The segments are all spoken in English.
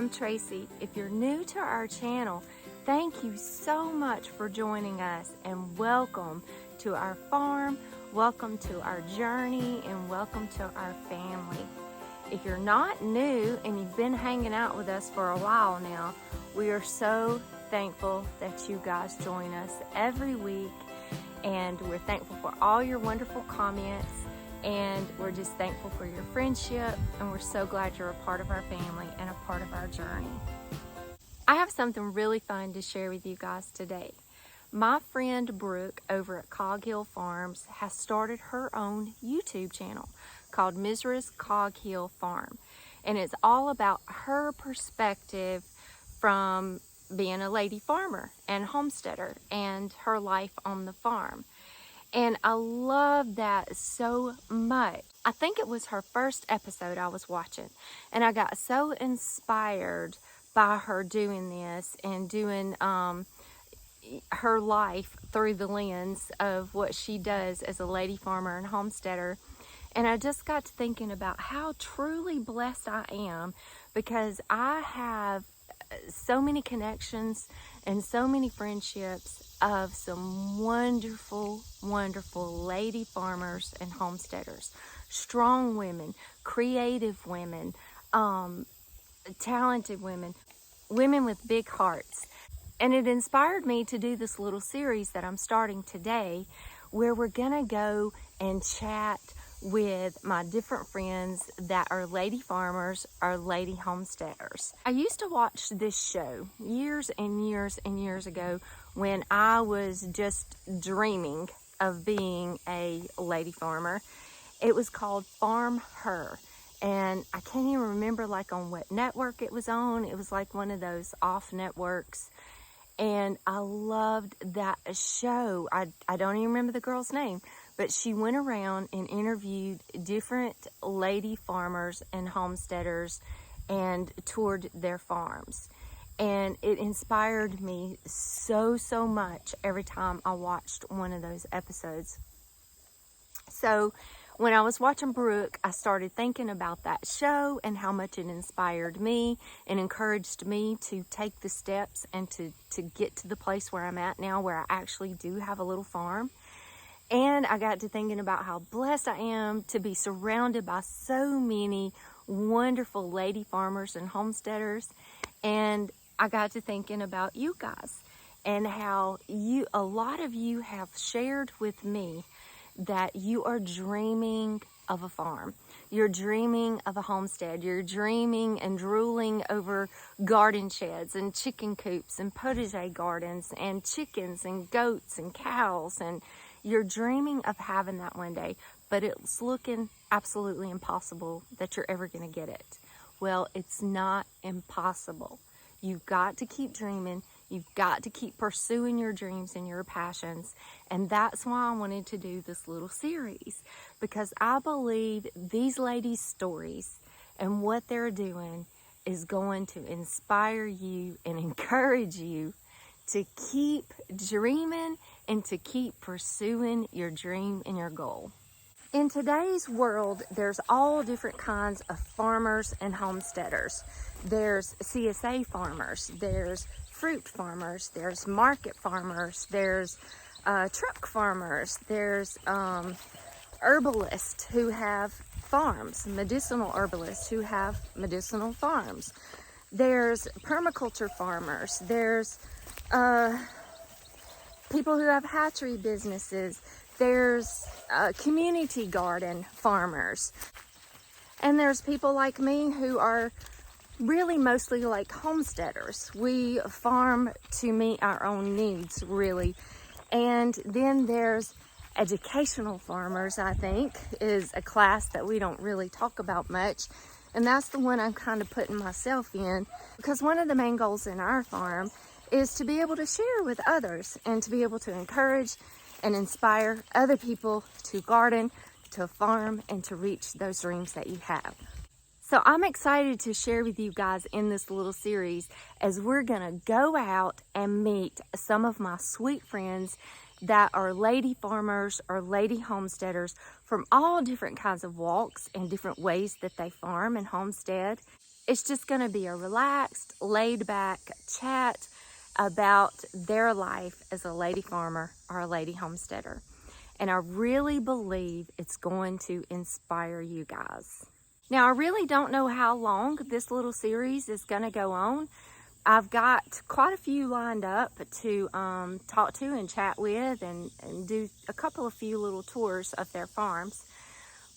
I'm Tracy. If you're new to our channel, thank you so much for joining us and welcome to our farm, welcome to our journey, and welcome to our family. If you're not new and you've been hanging out with us for a while now, we are so thankful that you guys join us every week, and we're thankful for all your wonderful comments, and we're just thankful for your friendship, and we're so glad you're a part of our family and a part of our journey. I have something really fun to share with you guys today. My friend Brooke over at Coghill Farms has started her own YouTube channel called Mrs. Coghill Farm, and it's all about her perspective from being a lady farmer and homesteader and her life on the farm. And I love that so much. I think it was her first episode I was watching, and I got so inspired by her doing this and doing her life through the lens of what she does as a lady farmer and homesteader. And I just got to thinking about how truly blessed I am, because I have so many connections and so many friendships of some wonderful, wonderful lady farmers and homesteaders, strong women, creative women, talented women, women with big hearts. And it inspired me to do this little series that I'm starting today, where we're gonna go and chat with my different friends that are lady farmers or lady homesteaders. I used to watch this show years and years and years ago when I was just dreaming of being a lady farmer. It was called Farm Her, and I can't even remember like on what network it was on. It was like one of those off networks, and I loved that show. I don't even remember the girl's name, but she went around and interviewed different lady farmers and homesteaders and toured their farms. And it inspired me so much every time I watched one of those episodes. So when I was watching Brooke, I started thinking about that show and how much it inspired me and encouraged me to take the steps and to get to the place where I'm at now, where I actually do have a little farm. And I got to thinking about how blessed I am to be surrounded by so many wonderful lady farmers and homesteaders. And I got to thinking about you guys and how a lot of you have shared with me that you are dreaming of a farm. You're dreaming of a homestead. You're dreaming and drooling over garden sheds and chicken coops and potager gardens and chickens and goats and cows, and you're dreaming of having that one day, but it's looking absolutely impossible that you're ever going to get it. Well, it's not impossible. You've got to keep dreaming. You've got to keep pursuing your dreams and your passions. And that's why I wanted to do this little series, because I believe these ladies' stories and what they're doing is going to inspire you and encourage you to keep dreaming and to keep pursuing your dream and your goal. In today's world, there's all different kinds of farmers and homesteaders. There's CSA farmers, there's fruit farmers, there's market farmers, there's truck farmers, there's herbalists who have farms, medicinal herbalists who have medicinal farms. There's permaculture farmers, there's people who have hatchery businesses, there's community garden farmers, and there's people like me who are really mostly like homesteaders. We farm to meet our own needs, really. And then there's educational farmers, I think, is a class that we don't really talk about much. And that's the one I'm kind of putting myself in, because one of the main goals in our farm is to be able to share with others and to be able to encourage and inspire other people to garden, to farm, and to reach those dreams that you have. So I'm excited to share with you guys in this little series as we're gonna go out and meet some of my sweet friends that are lady farmers or lady homesteaders from all different kinds of walks and different ways that they farm and homestead. It's just going to be a relaxed, laid-back chat about their life as a lady farmer or a lady homesteader. And I really believe it's going to inspire you guys. Now, I really don't know how long this little series is going to go on. I've got quite a few lined up to talk to and chat with and do a few little tours of their farms.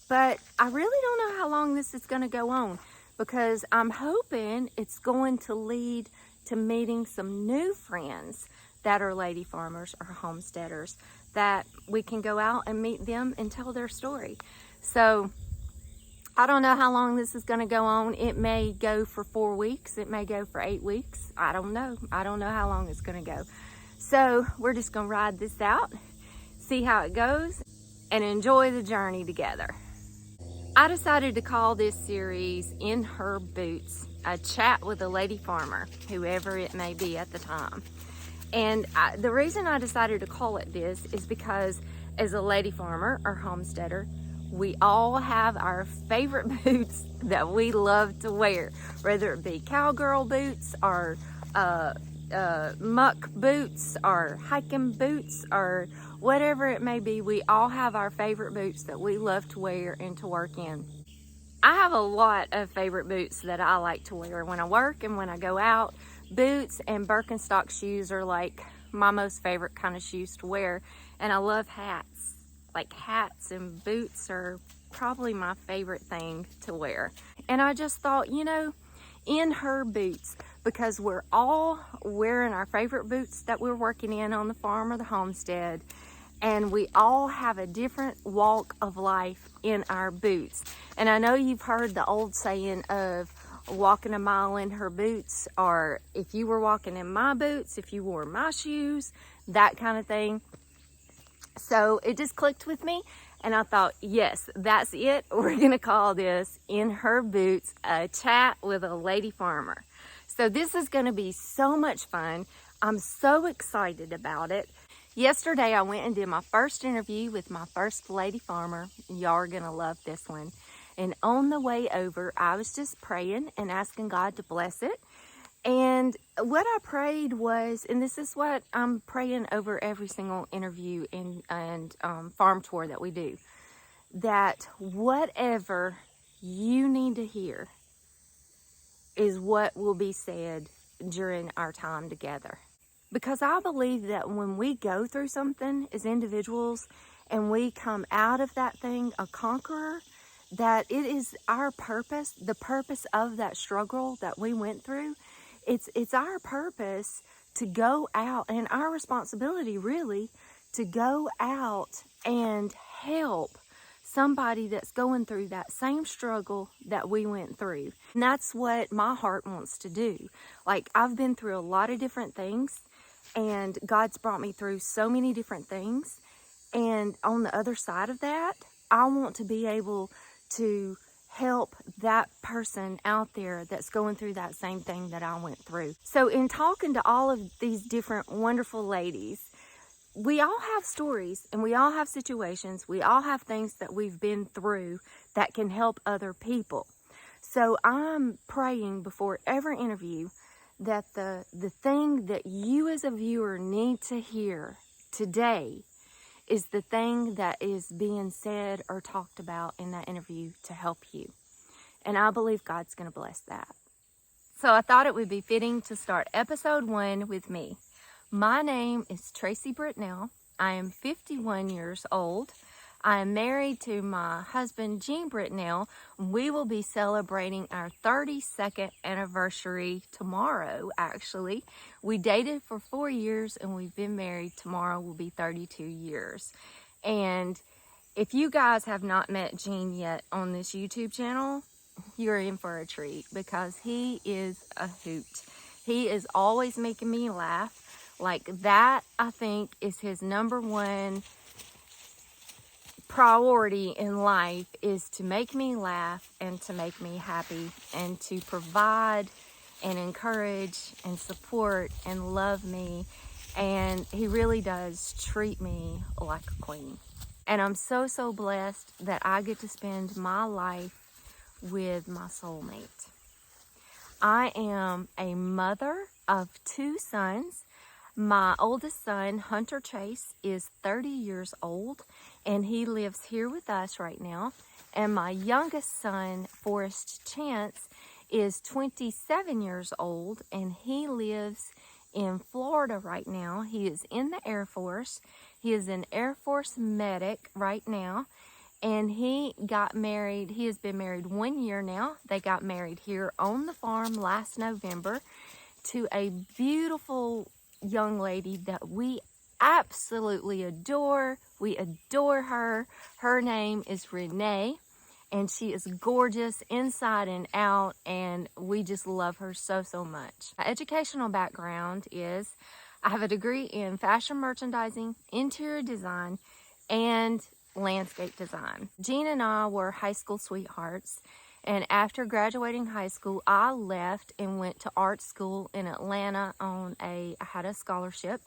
But I really don't know how long this is going to go on, because I'm hoping it's going to lead to meeting some new friends that are lady farmers or homesteaders, that we can go out and meet them and tell their story. So I don't know how long this is going to go on. It may go for 4 weeks. It may go for 8 weeks. I don't know. I don't know how long it's going to go. So we're just going to ride this out, see how it goes, and enjoy the journey together. I decided to call this series In Her Boots, a chat with a lady farmer, whoever it may be at the time. And the reason I decided to call it this is because as a lady farmer or homesteader, we all have our favorite boots that we love to wear, whether it be cowgirl boots or muck boots or hiking boots or whatever it may be. We all have our favorite boots that we love to wear and to work in. I have a lot of favorite boots that I like to wear when I work and when I go out. Boots and Birkenstock shoes are like my most favorite kind of shoes to wear. And I love hats. Like hats and boots are probably my favorite thing to wear. And I just thought, you know, in her boots, because we're all wearing our favorite boots that we're working in on the farm or the homestead. And we all have a different walk of life in our boots. And I know you've heard the old saying of walking a mile in her boots, or if you were walking in my boots, if you wore my shoes, that kind of thing. So it just clicked with me, and I thought, yes, that's it. We're gonna call this In Her Boots, a chat with a lady farmer. So this is gonna be so much fun. I'm so excited about it. Yesterday, I went and did my first interview with my first lady farmer. Y'all are gonna love this one. And on the way over, I was just praying and asking God to bless it. And what I prayed was, and this is what I'm praying over every single interview and farm tour that we do, that whatever you need to hear is what will be said during our time together. Because I believe that when we go through something as individuals and we come out of that thing a conqueror, that it is our purpose, the purpose of that struggle that we went through. It's our purpose to go out, and our responsibility really to go out and help somebody that's going through that same struggle that we went through. And that's what my heart wants to do. Like, I've been through a lot of different things, and God's brought me through so many different things. And on the other side of that, I want to be able to help that person out there that's going through that same thing that I went through. So in talking to all of these different wonderful ladies, we all have stories and we all have situations. We all have things that we've been through that can help other people. So I'm praying before every interview that the thing that you as a viewer need to hear today is the thing that is being said or talked about in that interview to help you. And I believe God's going to bless that. So I thought it would be fitting to start episode 1 with me. My name is Tracy.Britnell. I am 51 years old. I am married to my husband, Gene.Britnell. We will be celebrating our 32nd anniversary tomorrow, actually. We dated for 4 years and we've been married. Tomorrow will be 32 years. And if you guys have not met Gene yet on this YouTube channel, you're in for a treat because he is a hoot. He is always making me laugh. Like that, I think, is his number one priority in life, is to make me laugh and to make me happy and to provide and encourage and support and love me. And he really does treat me like a queen. And I'm so, so blessed that I get to spend my life with my soulmate. I am a mother of 2 sons. My oldest son, Hunter Chase, is 30 years old, and he lives here with us right now. And my youngest son, Forrest Chance, is 27 years old, and he lives in Florida right now. He is in the Air Force. He is an Air Force medic right now, and he got married. He has been married 1 year now. They got married here on the farm last November to a beautiful young lady that we absolutely adore. We adore her. Her name is Renee, and she is gorgeous inside and out, and we just love her so, so much. My educational background is I have a degree in fashion merchandising, interior design, and landscape design. Jean and I were high school sweethearts, and after graduating high school, I left and went to art school in Atlanta I had a scholarship.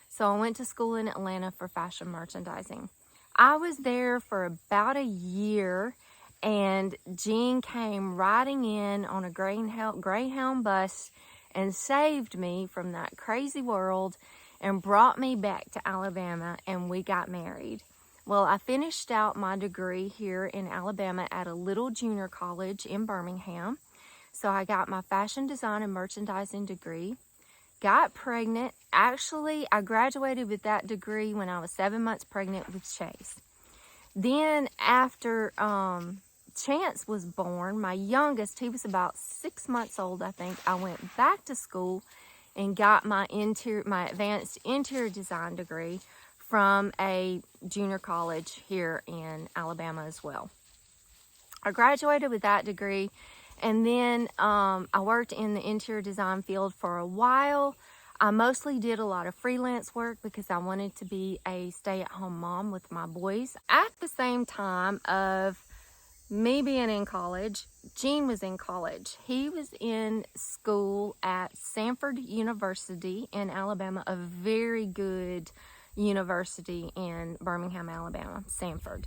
So I went to school in Atlanta for fashion merchandising. I was there for about a year, and Jean came riding in on a Greyhound bus and saved me from that crazy world and brought me back to Alabama, and we got married. Well, I finished out my degree here in Alabama at a little junior college in Birmingham. So I got my fashion design and merchandising degree, got pregnant. Actually, I graduated with that degree when I was 7 months pregnant with Chase. Then after Chance was born, my youngest, he was about 6 months old, I think, I went back to school and got my advanced interior design degree from a junior college here in Alabama as well. I graduated with that degree, and then I worked in the interior design field for a while. I mostly did a lot of freelance work because I wanted to be a stay-at-home mom with my boys. At the same time of me being in college, Gene was in college. He was in school at Samford University in Alabama, a very good university in Birmingham, Alabama, Samford.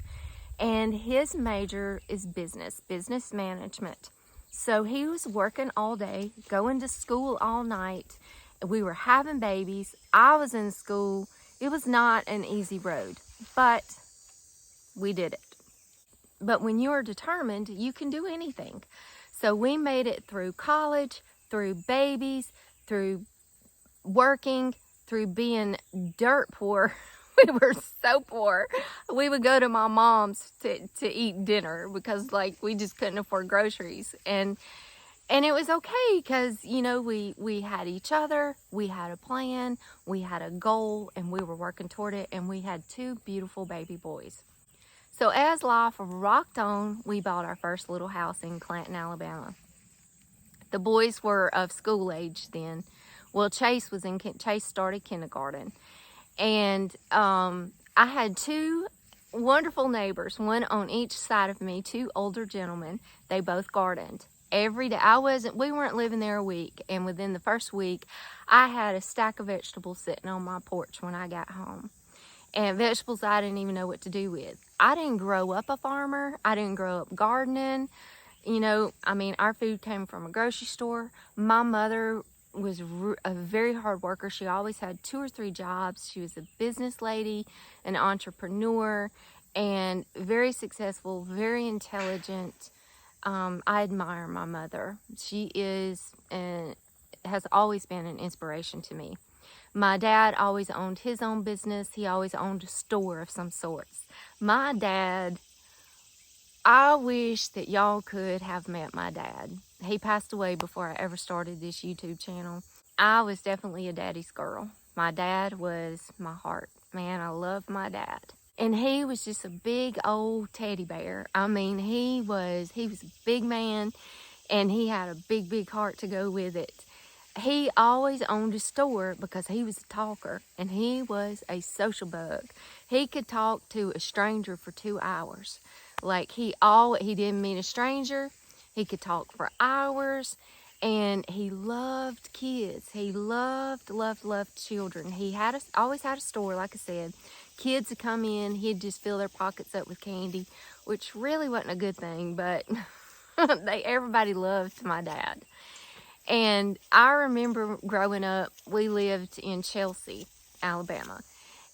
And his major is business management. So he was working all day, going to school all night. We were having babies. I was in school. It was not an easy road, but we did it. But when you are determined, you can do anything. So we made it through college, through babies, through working, through being dirt poor. We were so poor. We would go to my mom's to eat dinner because we just couldn't afford groceries. And it was okay because, we had each other, we had a plan, we had a goal, and we were working toward it, and we had 2 beautiful baby boys. So as life rocked on, we bought our first little house in Clanton, Alabama. The boys were of school age then. Well, Chase started kindergarten. And I had 2 wonderful neighbors, one on each side of me, 2 older gentlemen. They both gardened. Every day, we weren't living there a week, and within the first week, I had a stack of vegetables sitting on my porch when I got home. And vegetables I didn't even know what to do with. I didn't grow up a farmer. I didn't grow up gardening. Our food came from a grocery store. My mother was a very hard worker. She always had 2 or 3 jobs. She was a business lady, an entrepreneur, and very successful, very intelligent. I admire my mother. She has always been an inspiration to me. My dad always owned his own business. He always owned a store of some sorts. My dad, I wish that y'all could have met my dad. He passed away before I ever started this YouTube channel. I was definitely a daddy's girl. My dad was my heart. Man, I love my dad. And he was just a big old teddy bear. He was a big man, and he had a big, big heart to go with it. He always owned a store because he was a talker, and he was a social bug. He could talk to a stranger for 2 hours. He didn't meet a stranger. He could talk for hours, and he loved kids. He loved children. He always had a store, like I said. Kids would come in, he'd just fill their pockets up with candy, which really wasn't a good thing, but everybody loved my dad. And I remember growing up, we lived in Chelsea, Alabama.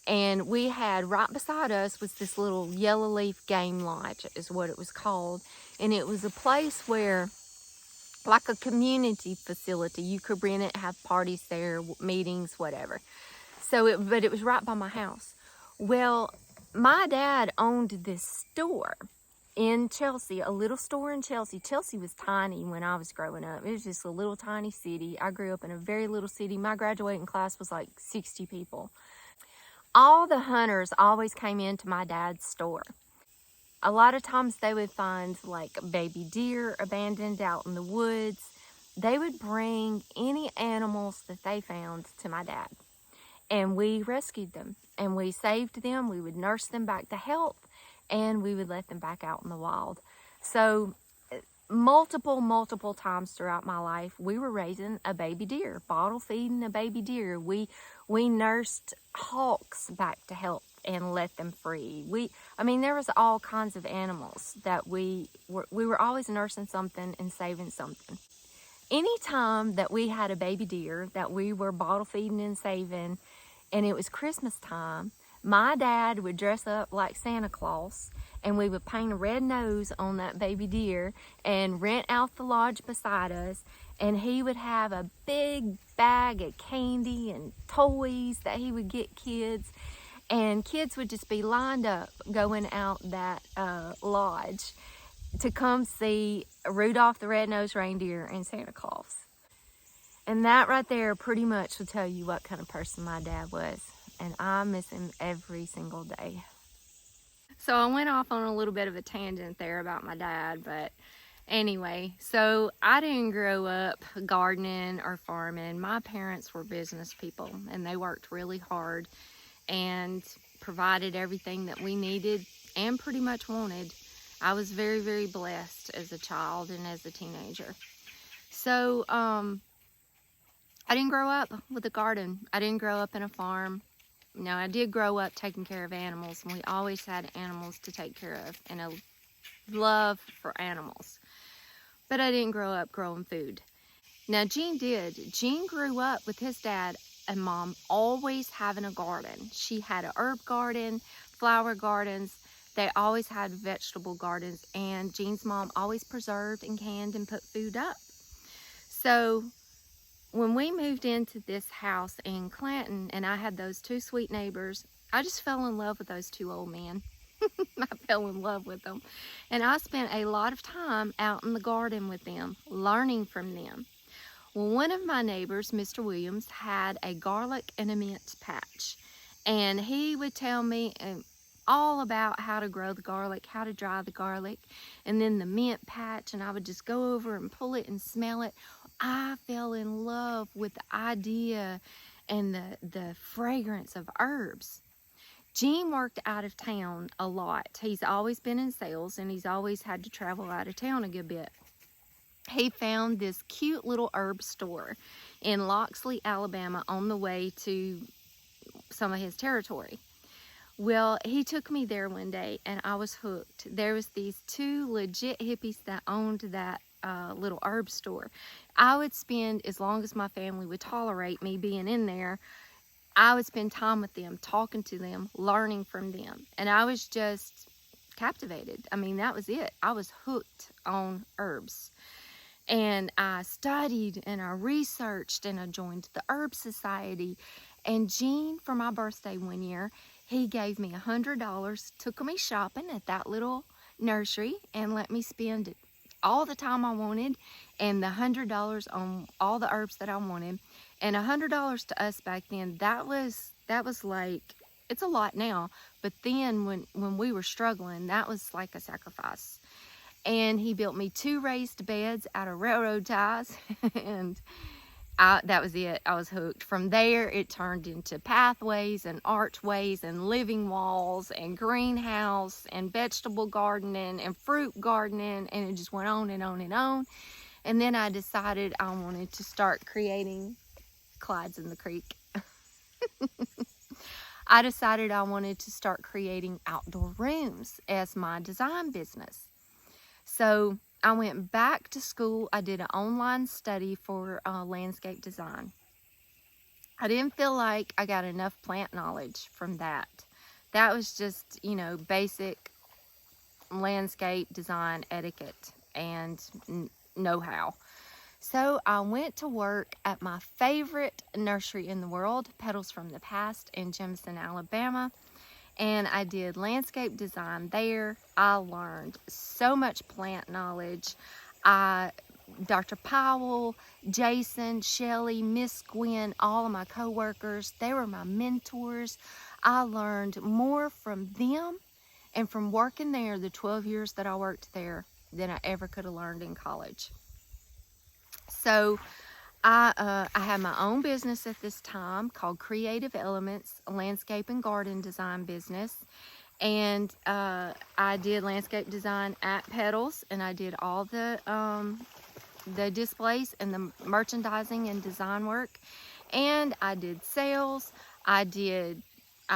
And we had, right beside us was this little yellow leaf game lodge is what it was called. And it was a place where, like a community facility, you could rent it, have parties there, meetings, whatever. But it was right by my house. Well, my dad owned this store in Chelsea, a little store in Chelsea. Chelsea was tiny when I was growing up. It was just a little tiny city. I grew up in a very little city. My graduating class was like 60 people. All the hunters always came into my dad's store. A lot of times they would find like baby deer abandoned out in the woods. They would bring any animals that they found to my dad. And we rescued them and we saved them. We would nurse them back to health and we would let them back out in the wild. So multiple times throughout my life, we were raising a baby deer, bottle feeding a baby deer. We nursed hawks back to health and let them free. There was all kinds of animals that we were always nursing something and saving something. Anytime that we had a baby deer that we were bottle feeding and saving, and it was Christmas time, my dad would dress up like Santa Claus, and we would paint a red nose on that baby deer and rent out the lodge beside us, and he would have a big bag of candy and toys that he would get kids, and kids would just be lined up going out that lodge to come see Rudolph the Red-Nosed Reindeer and Santa Claus. And that right there pretty much would tell you what kind of person my dad was. And I miss him every single day. So I went off on a little bit of a tangent there about my dad, but anyway, so I didn't grow up gardening or farming. My parents were business people and they worked really hard and provided everything that we needed and pretty much wanted. I was very blessed as a child and as a teenager. So I didn't grow up with a garden. I didn't grow up in a farm. No, I did grow up taking care of animals, and we always had animals to take care of and a love for animals. But I didn't grow up growing food. Now, Gene did. Gene grew up with his dad and mom always having a garden. She had an herb garden, flower gardens. They always had vegetable gardens, and Gene's mom always preserved and canned and put food up. So when we moved into this house in Clanton and I had those two sweet neighbors, I just fell in love with those two old men. I fell in love with them. And I spent a lot of time out in the garden with them, learning from them. Well, one of my neighbors, Mr. Williams, had a garlic and a mint patch. And he would tell me all about how to grow the garlic, how to dry the garlic, and then the mint patch, and I would just go over and pull it and smell it. I fell in love with the idea and the fragrance of herbs. Gene worked out of town a lot. He's always been in sales, and he's always had to travel out of town a good bit. He found this cute little herb store in Loxley, Alabama, on the way to some of his territory. Well, he took me there one day, and I was hooked. There was these two legit hippies that owned that little herb store. I would spend, as long as my family would tolerate me being in there, I would spend time with them, talking to them, learning from them. And I was just captivated. I mean, that was it. I was hooked on herbs. And I studied and I researched and I joined the Herb Society. And Gene, for my birthday one year, he gave me $100, took me shopping at that little nursery and let me spend all the time I wanted and the $100 on all the herbs that I wanted. And $100 to us back then, that was like, it's a lot now, but then when we were struggling, that was like a sacrifice. And he built me 2 raised beds out of railroad ties, and that was it. I was hooked. From there, it turned into pathways and archways and living walls and greenhouse and vegetable gardening and fruit gardening, and it just went on and on and on. And then I decided I wanted to start creating Clydes in the Creek. I decided I wanted to start creating outdoor rooms as my design business. So I went back to school. I did an online study for landscape design. I didn't feel like I got enough plant knowledge from that. That was just, you know, basic landscape design etiquette and know-how. So I went to work at my favorite nursery in the world, Petals from the Past in Jemison, Alabama. And I did landscape design there. I learned so much plant knowledge. Dr. Powell, Jason, Shelley, Miss Gwen, all of my co-workers, they were my mentors. I learned more from them and from working there, the 12 years that I worked there, than I ever could have learned in college. So I had my own business at this time called Creative Elements, a landscape and garden design business. And I did landscape design at Petals, and I did all the displays and the merchandising and design work. And I did sales. I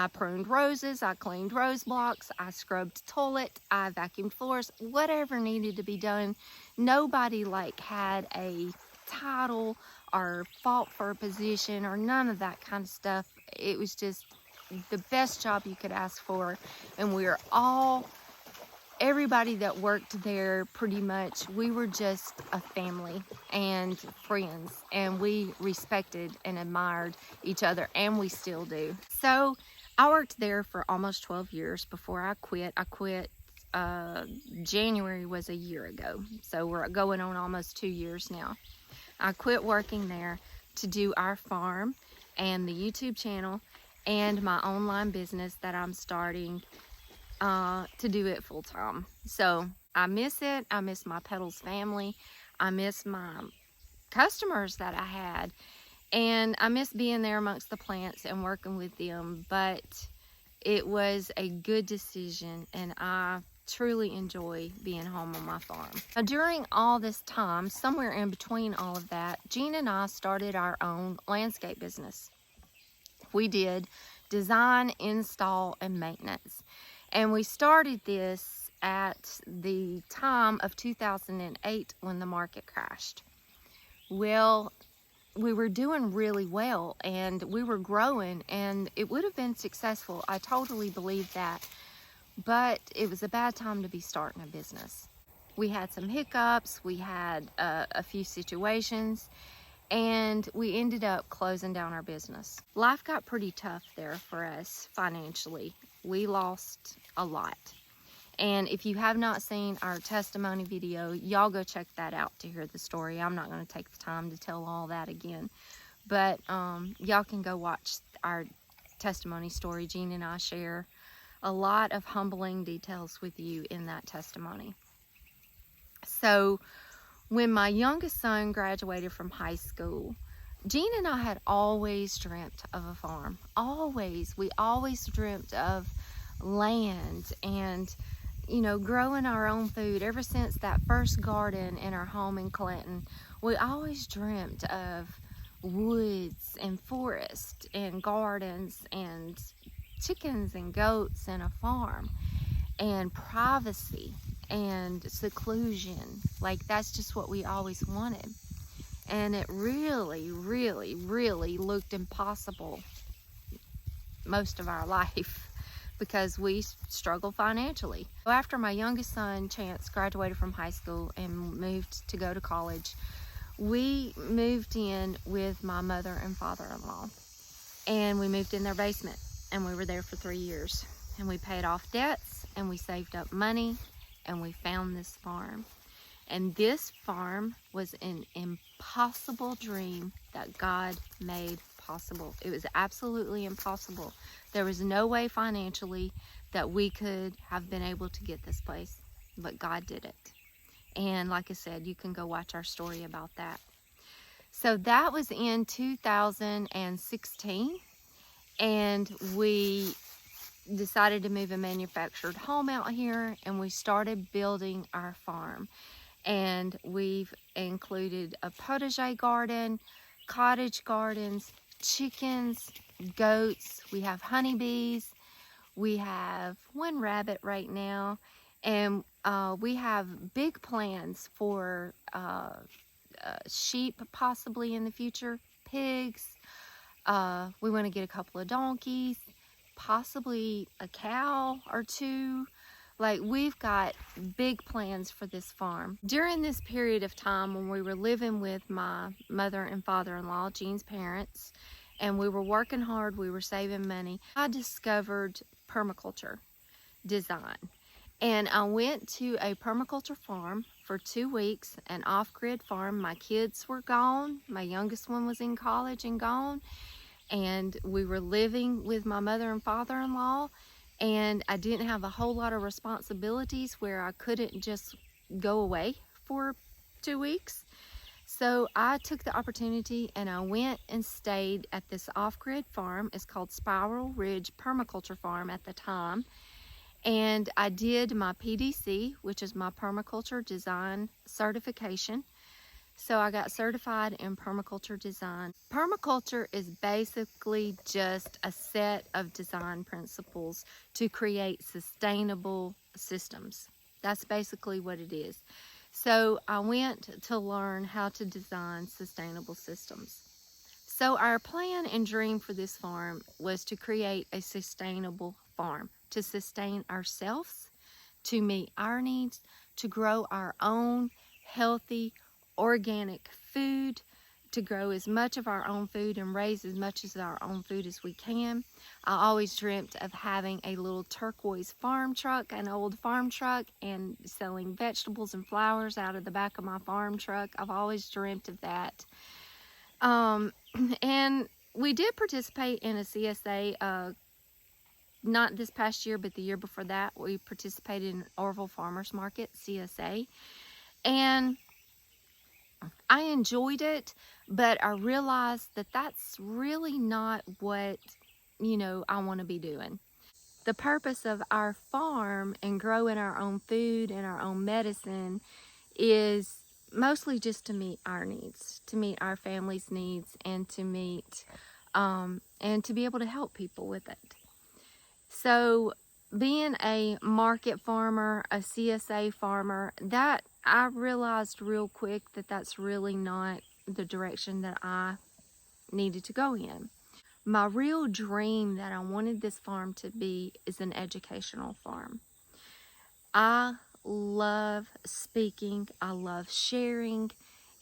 pruned roses, I cleaned rose blocks, I scrubbed toilet, I vacuumed floors, whatever needed to be done. Nobody like had a title or fought for a position or none of that kind of stuff. It was just the best job you could ask for, and we were all, everybody that worked there, pretty much, we were just a family and friends, and we respected and admired each other, and we still do. So I worked there for almost 12 years before I quit. I quit January was a year ago, so we're going on almost 2 years now. I quit working there to do our farm and the YouTube channel and my online business that I'm starting to do it full time. So I miss it. I miss my Petals family. I miss my customers that I had, and I miss being there amongst the plants and working with them. But it was a good decision, and I truly enjoy being home on my farm. Now, during all this time, somewhere in between all of that, Jean and I started our own landscape business. We did design, install, and maintenance. And we started this at the time of 2008 when the market crashed. Well, we were doing really well, and we were growing, and it would have been successful. I totally believe that. But it was a bad time to be starting a business. We had some hiccups, we had a few situations, and we ended up closing down our business. Life got pretty tough there for us financially. We lost a lot. And if you have not seen our testimony video, y'all go check that out to hear the story. I'm not going to take the time to tell all that again. But y'all can go watch our testimony story. Jean and I share a lot of humbling details with you in that testimony. So when my youngest son graduated from high school, Jean and I had always dreamt of a farm. Always. We always dreamt of land and, you know, growing our own food. Ever since that first garden in our home in Clinton, we always dreamt of woods and forest and gardens and chickens and goats and a farm and privacy and seclusion. Like, that's just what we always wanted. And it really, really, really looked impossible most of our life because we struggled financially. After my youngest son, Chance, graduated from high school and moved to go to college, we moved in with my mother and father-in-law. And we moved in their basement, and we were there for 3 years. And we paid off debts, and we saved up money, and we found this farm. And this farm was an impossible dream that God made possible. It was absolutely impossible. There was no way financially that we could have been able to get this place, but God did it. And like I said, you can go watch our story about that. So that was in 2016, and we decided to move a manufactured home out here, and we started building our farm. And we've included a potager garden, cottage gardens, chickens, goats. We have honeybees. We have one rabbit right now, And we have big plans for sheep possibly in the future, pigs. We want to get a couple of donkeys, possibly a cow or two. Like, we've got big plans for this farm. During this period of time when we were living with my mother and father-in-law, Jean's parents, and we were working hard, we were saving money, I discovered permaculture design. And I went to a permaculture farm for 2 weeks, an off-grid farm. My kids were gone. My youngest one was in college and gone. And we were living with my mother and father-in-law. And I didn't have a whole lot of responsibilities where I couldn't just go away for 2 weeks. So I took the opportunity and I went and stayed at this off-grid farm. It's called Spiral Ridge Permaculture Farm at the time. And I did my PDC, which is my permaculture design certification. So I got certified in permaculture design. Permaculture is basically just a set of design principles to create sustainable systems. That's basically what it is. So I went to learn how to design sustainable systems. So our plan and dream for this farm was to create a sustainable farm, to sustain ourselves, to meet our needs, to grow our own healthy, organic food, to grow as much of our own food and raise as much of our own food as we can. I always dreamt of having a little turquoise farm truck, an old farm truck, and selling vegetables and flowers out of the back of my farm truck. I've always dreamt of that. And we did participate in a CSA, not this past year, but the year before that. We participated in Orville Farmers Market, CSA. And I enjoyed it, but I realized that that's really not what, I want to be doing. The purpose of our farm and growing our own food and our own medicine is mostly just to meet our needs, to meet our family's needs, and to meet, and to be able to help people with it. So being a market farmer, a CSA farmer, that I realized real quick that that's really not the direction that I needed to go in. My real dream that I wanted this farm to be is an educational farm. I love speaking. I love sharing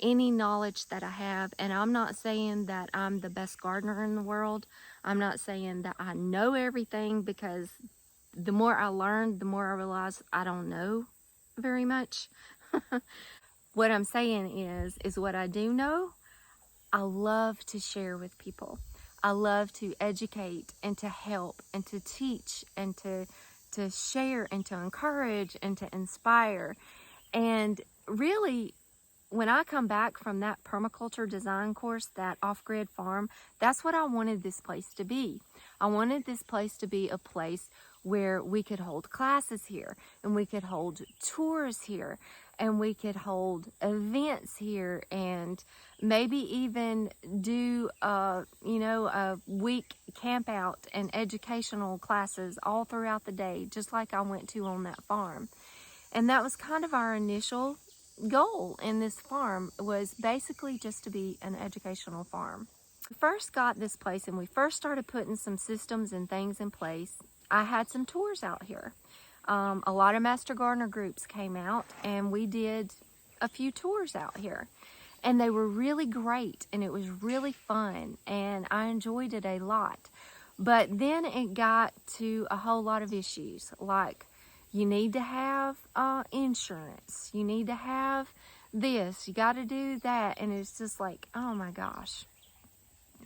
any knowledge that I have. And I'm not saying that I'm the best gardener in the world. I'm not saying that I know everything, because the more I learn, the more I realize I don't know very much. What I'm saying is what I do know, I love to share with people. I love to educate and to help and to teach and to share and to encourage and to inspire. And really, when I come back from that permaculture design course, that off-grid farm, that's what I wanted this place to be. I wanted this place to be a place where we could hold classes here, and we could hold tours here, and we could hold events here, and maybe even do a week camp out and educational classes all throughout the day, just like I went to on that farm. And that was kind of our initial goal in this farm, was basically just to be an educational farm. We first got this place and we first started putting some systems and things in place. I had some tours out here. A lot of Master Gardener groups came out and we did a few tours out here. And they were really great and it was really fun and I enjoyed it a lot. But then it got to a whole lot of issues, like you need to have insurance, you need to have this, you got to do that. And it's just like, oh my gosh,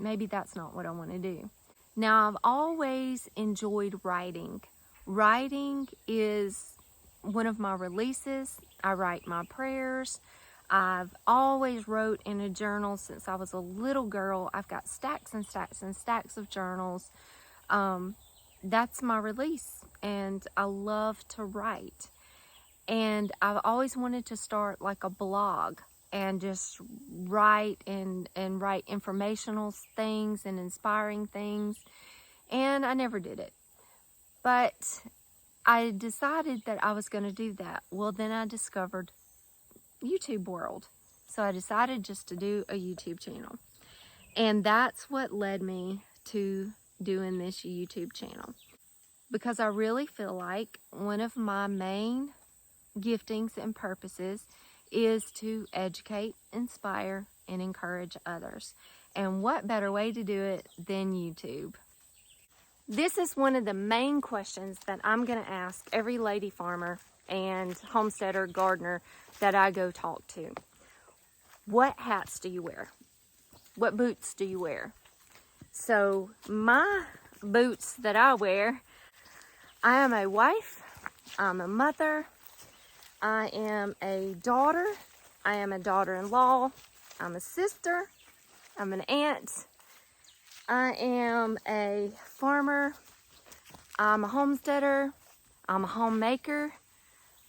maybe that's not what I want to do. Now, I've always enjoyed writing. Writing is one of my releases. I write my prayers. I've always wrote in a journal since I was a little girl. I've got stacks and stacks and stacks of journals. That's my release, and I love to write. And I've always wanted to start like a blog and just write and write informational things and inspiring things, and I never did it. But I decided that I was going to do that. Well, then I discovered YouTube World. So I decided just to do a YouTube channel. And that's what led me to doing this YouTube channel. Because I really feel like one of my main giftings and purposes is to educate, inspire, and encourage others. And what better way to do it than YouTube? This is one of the main questions that I'm going to ask every lady farmer and homesteader gardener that I go talk to. What hats do you wear? What boots do you wear? So my boots that I wear, I am a wife, I'm a mother, I am a daughter, I am a daughter-in-law, I'm a sister, I'm an aunt, I am a farmer, I'm a homesteader, I'm a homemaker.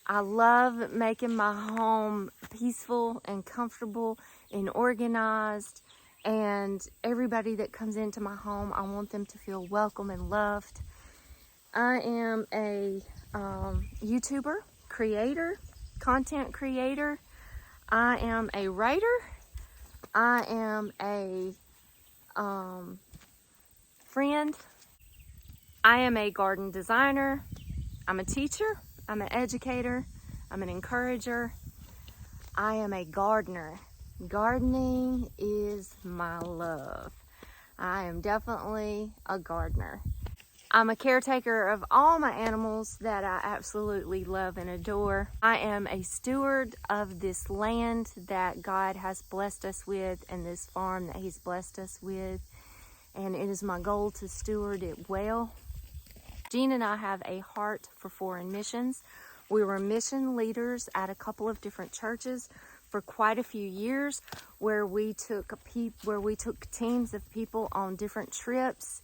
I love making my home peaceful and comfortable and organized, and everybody that comes into my home, I want them to feel welcome and loved. I am a YouTuber, creator, content creator. I am a writer. I am a friend. I am a garden designer. I'm a teacher. I'm an educator. I'm an encourager. I am a gardener. Gardening is my love. I am definitely a gardener. I'm a caretaker of all my animals that I absolutely love and adore. I am a steward of this land that God has blessed us with and this farm that He's blessed us with. And it is my goal to steward it well. Jean and I have a heart for foreign missions. We were mission leaders at a couple of different churches for quite a few years, where we took teams of people on different trips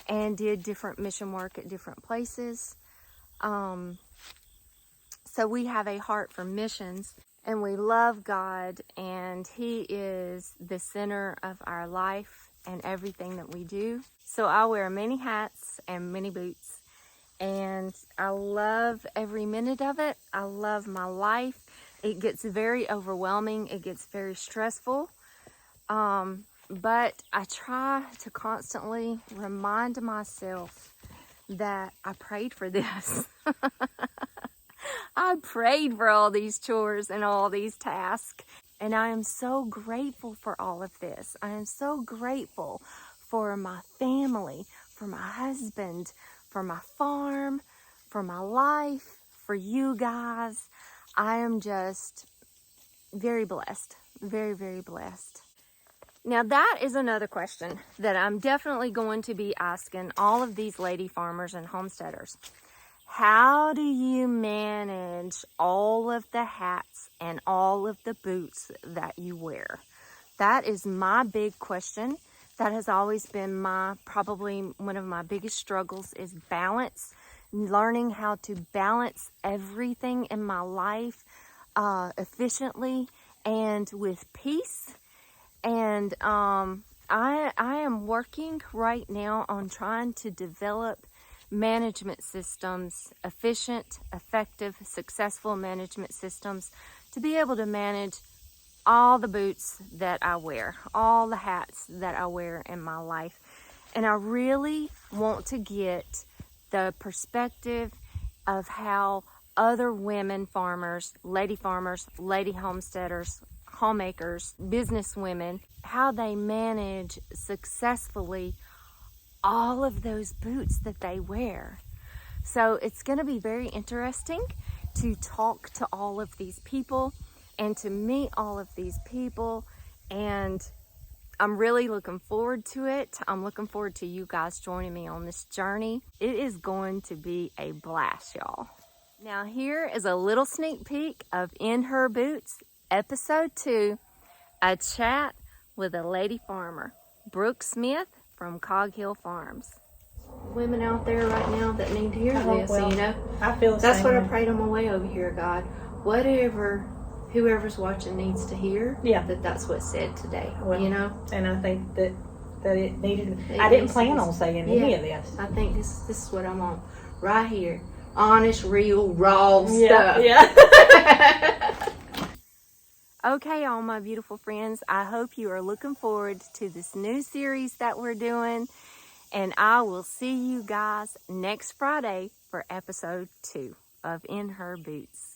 and did different mission work at different places. So we have a heart for missions, and we love God, and He is the center of our life and everything that we do. So I wear many hats and many boots. And I love every minute of it. I love my life. It gets very overwhelming. It gets very stressful. But I try to constantly remind myself that I prayed for this. I prayed for all these chores and all these tasks. And I am so grateful for all of this. I am so grateful for my family, for my husband, for my farm, for my life, for you guys. I am just very blessed, very, very blessed. Now that is another question that I'm definitely going to be asking all of these lady farmers and homesteaders. How do you manage all of the hats and all of the boots that you wear? That is my big question. That has always been probably one of my biggest struggles, is balance. Learning how to balance everything in my life efficiently and with peace. And I am working right now on trying to develop management systems, efficient, effective, successful management systems, to be able to manage all the boots that I wear, all the hats that I wear in my life. And I really want to get the perspective of how other women farmers, lady homesteaders, homemakers, business women, how they manage successfully all of those boots that they wear. So it's going to be very interesting to talk to all of these people and to meet all of these people, and I'm really looking forward to it. I'm looking forward to you guys joining me on this journey. It is going to be a blast, y'all. Now here is a little sneak peek of In Her Boots, episode 2, a chat with a lady farmer, Brooke Smith from Coghill Farms. Women out there right now that need to hear this, well, you know. I feel the That's same what I way. prayed on my way over here, God. Whoever's watching needs to hear, Yeah. that's what's said today, Well, you know. And I think that it needed. It I didn't needs plan to be- on saying yeah. any of this. I think this is what I want right here, honest, real, raw stuff. Yeah. Okay, all my beautiful friends, I hope you are looking forward to this new series that we're doing. And I will see you guys next Friday for episode 2 of In Her Boots.